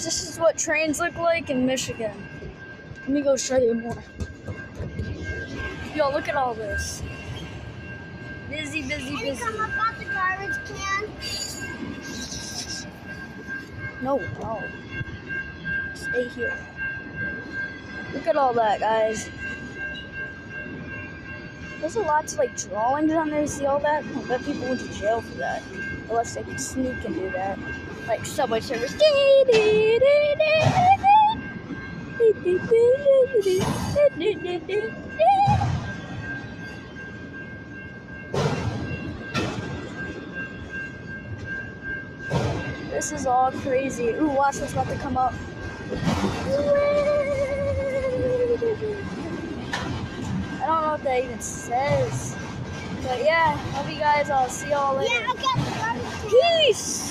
guys, this is what trains look like in Michigan. Let me go show you more. Yo, look at all this. Busy, busy, Can you busy. come up on the garbage can? No. Stay here. Look at all that, guys. There's a lot of like drawings on there. See all that? I bet people went to jail for that. Unless they could sneak and do that. Like Subway Surfers. This is all crazy. Ooh, watch what's about to come up. I don't know what that even says. But yeah, love you guys. I'll see y'all later. Yeah, I'll get the garbage can. Peace!